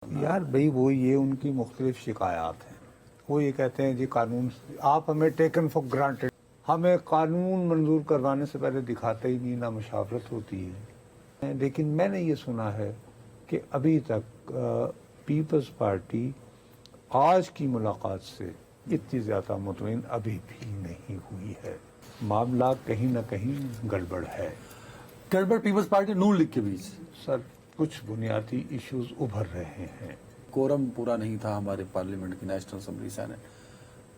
یار بھائی وہ یہ ان کی مختلف شکایات ہیں. وہ یہ کہتے ہیں جی قانون آپ ہمیں ٹیکن فار گرانٹیڈ، ہمیں قانون منظور کروانے سے پہلے دکھاتے ہی نہیں، نہ مشاورت ہوتی ہے. لیکن میں نے یہ سنا ہے کہ ابھی تک پیپلز پارٹی آج کی ملاقات سے اتنی زیادہ مطمئن ابھی بھی نہیں ہوئی ہے. معاملہ کہیں نہ کہیں گڑبڑ ہے. گڑبڑ پیپلز پارٹی نون لیگ کے بیچ سر کچھ بنیادی ایشوز ابھر رہے ہیں. کورم پورا نہیں تھا ہمارے پارلیمنٹ کی نیشنل اسمبلی سینٹ،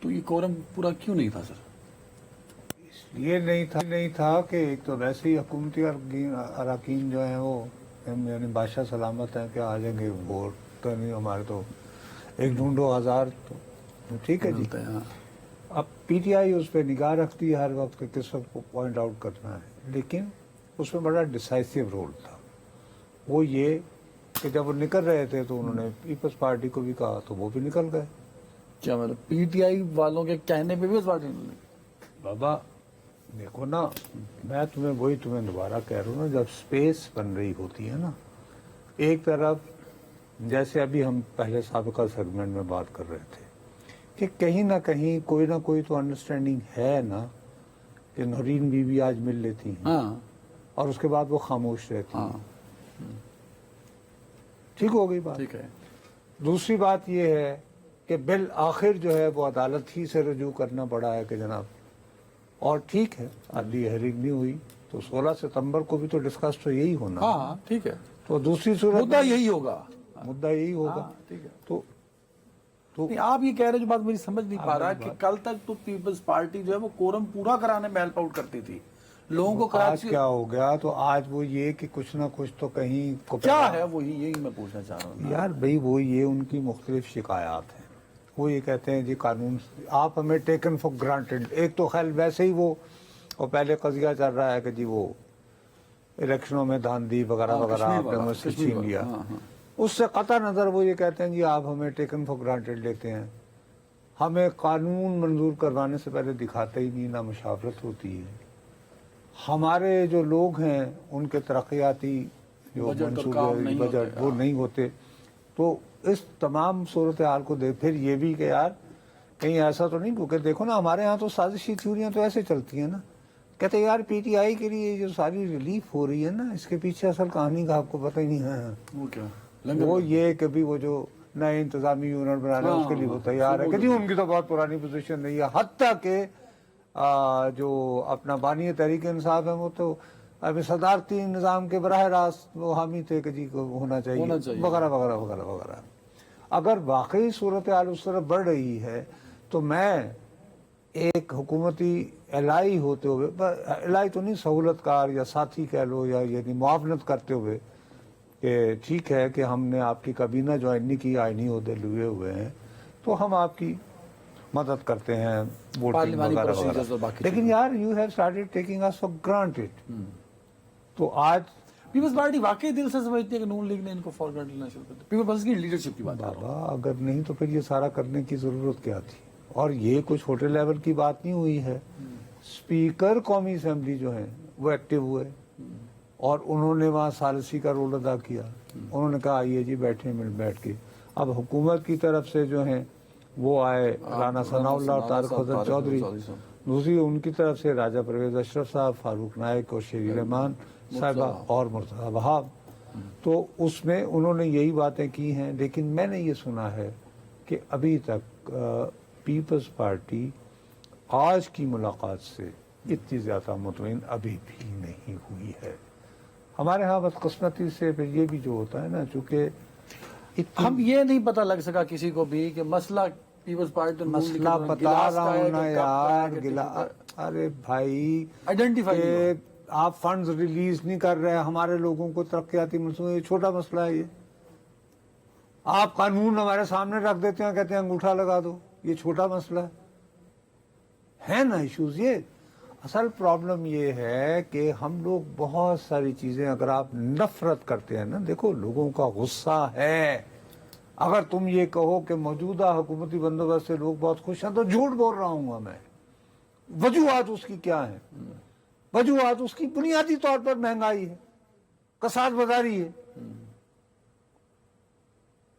تو یہ کورم پورا کیوں نہیں تھا سر؟ یہ نہیں تھا کہ ایک تو ویسے ہی حکومتی اراکین جو ہیں وہ یعنی بادشاہ سلامت ہیں کہ آ جائیں گے ووٹ تو نہیں، ہمارے تو ایک ڈھونڈو ہزار تو ٹھیک ہے جی. اب پی ٹی آئی اس پہ نگاہ رکھتی ہے ہر وقت کہ کس وقت کو پوائنٹ آؤٹ کرنا ہے، لیکن اس میں بڑا ڈیسائسو رول تھا. وہ یہ کہ جب وہ نکل رہے تھے تو انہوں نے پیپلز پارٹی کو بھی کہا تو وہ بھی نکل گئے. کیا مطلب پی ٹی آئی والوں کے کہنے پہ پیپلز پارٹی نے؟ بابا دیکھو نا، میں تمہیں دوبارہ کہہ رہا ہوں نا، جب سپیس بن رہی ہوتی ہے نا، ایک طرف جیسے ابھی ہم پہلے سابقہ سیگمنٹ میں بات کر رہے تھے کہ کہیں نہ کہیں کوئی نہ کوئی تو انڈرسٹینڈنگ ہے نا کہ نورین بی بی آج مل لیتی ہیں اور اس کے بعد وہ خاموش رہتی ہیں. ٹھیک ہو گئی بات. ٹھیک ہے. دوسری بات یہ ہے کہ بالآخر جو ہے وہ عدالت ہی سے رجوع کرنا پڑا ہے کہ جناب، اور ٹھیک ہے عدلی ہیئرنگ نہیں ہوئی تو 16 ستمبر کو بھی تو ڈسکس تو یہی ہونا. ہاں ٹھیک ہے. تو دوسری صورت مدعا یہی ہوگا. ٹھیک ہے. تو آپ یہ کہہ رہے جو بات میری سمجھ نہیں پا رہا کہ کل تک تو پیپلز پارٹی جو ہے وہ کورم پورا کرانے میں ہیلپ آؤٹ کرتی تھی لوگوں کو. آج کیا ہو گیا؟ تو آج وہ یہ کہ کچھ نہ کچھ تو کہیں کیا ہے وہی یہی میں پوچھنا چاہ رہا ہوں. یار بھائی وہ یہ ان کی مختلف شکایات ہیں. وہ یہ کہتے ہیں جی قانون آپ ہمیں ٹیکن فار گرانٹیڈ. ایک تو خیال ویسے ہی وہ پہلے قضیہ چل رہا ہے کہ جی وہ الیکشنوں میں دھاندلی وغیرہ وغیرہ آپ نے مجھ سے چھین لیا. اس سے قطع نظر وہ یہ کہتے ہیں جی آپ ہمیں ٹیکن فار گرانٹیڈ لیتے ہیں، ہمیں قانون منظور کروانے سے پہلے دکھاتے ہی نہیں، نہ مشاورت ہوتی ہے. ہمارے جو لوگ ہیں ان کے ترقیاتی جو منصوبے بجٹ وہ نہیں ہوتے. تو اس تمام صورتحال کو دیکھ پھر یہ بھی کہ یار کہیں ایسا تو نہیں، کیونکہ دیکھو نا ہمارے ہاں تو سازشی تھیوریاں تو ایسے چلتی ہیں نا، کہتے یار پی ٹی آئی کے لیے جو ساری ریلیف ہو رہی ہے نا اس کے پیچھے اصل کہانی کا آپ کو پتہ ہی نہیں ہے. وہ یہ کہ بھی وہ جو نئے انتظامی یونٹ بنانے اس کے لیے وہ تیار ہے کہ جی ان کی تو بہت پرانی پوزیشن نہیں ہے. حتیٰ کہ جو اپنا بانی تحریک انصاف ہے وہ تو ابھی صدارتی نظام کے براہ راست وہ حامی تھے کہ جی ہونا چاہیے وغیرہ وغیرہ وغیرہ وغیرہ. اگر واقعی صورتحال اس طرف بڑھ رہی ہے تو میں ایک حکومتی الائی ہوتے ہوئے، الائی تو نہیں سہولت کار یا ساتھی کہہ لو یا یعنی معاونت کرتے ہوئے کہ ٹھیک ہے کہ ہم نے آپ کی کابینہ جوائن نہیں کی، آئینی عہدے لیے ہوئے ہیں تو ہم آپ کی مدد کرتے ہیں ووٹنگ وغیرہ وغیرہ. لیکن یار you have started taking us for granted. تو آج پیپلز پارٹی واقعی دل سے سمجھتی ہے کہ نون لیگ نے ان کو فار گرانٹڈ لینا شروع کر دیا. پیپلز کی لیڈرشپ کی بات کر رہا ہوں. بابا اگر نہیں تو پھر یہ سارا کرنے کی ضرورت کیا تھی؟ اور یہ کچھ چھوٹے لیول کی بات نہیں ہوئی ہے. اسپیکر قومی اسمبلی جو ہیں وہ ایکٹیو ہوئے اور انہوں نے وہاں ثالثی کا رول ادا کیا. انہوں نے کہا آئیے جی بیٹھے بیٹھ کے. اب حکومت کی طرف سے جو ہیں وہ آئے رانا ثناء اللہ اور طارق حسن چودھری، دوسری ان کی طرف سے راجہ پرویز اشرف صاحب، فاروق نائک اور شیری رحمان صاحبہ اور مرتضیٰ وہاب. تو اس میں انہوں نے یہی باتیں کی ہیں. لیکن میں نے یہ سنا ہے کہ ابھی تک پیپلز پارٹی آج کی ملاقات سے اتنی زیادہ مطمئن ابھی بھی نہیں ہوئی ہے. ہمارے ہاں بدقسمتی سے پھر یہ بھی جو ہوتا ہے نا، چونکہ ہم یہ نہیں پتہ لگ سکا کسی کو بھی کہ مسئلہ پیپلز پارٹی مسئلہ بتا رہا ہوں نا یار. ارے بھائی آئیڈینٹیفائی آپ فنڈز ریلیز نہیں کر رہے ہمارے لوگوں کو ترقیاتی منصوبے، یہ چھوٹا مسئلہ ہے. یہ آپ قانون ہمارے سامنے رکھ دیتے ہیں، کہتے ہیں انگوٹھا لگا دو، یہ چھوٹا مسئلہ ہے نا ایشوز. یہ اصل پرابلم یہ ہے کہ ہم لوگ بہت ساری چیزیں اگر آپ نفرت کرتے ہیں نا، دیکھو لوگوں کا غصہ ہے. اگر تم یہ کہو کہ موجودہ حکومتی بندوبست سے لوگ بہت خوش ہیں تو جھوٹ بول رہا ہوں گا میں. وجوہات اس کی کیا ہیں؟ وجوہات اس کی بنیادی طور پر مہنگائی ہے، کساد بازاری ہے.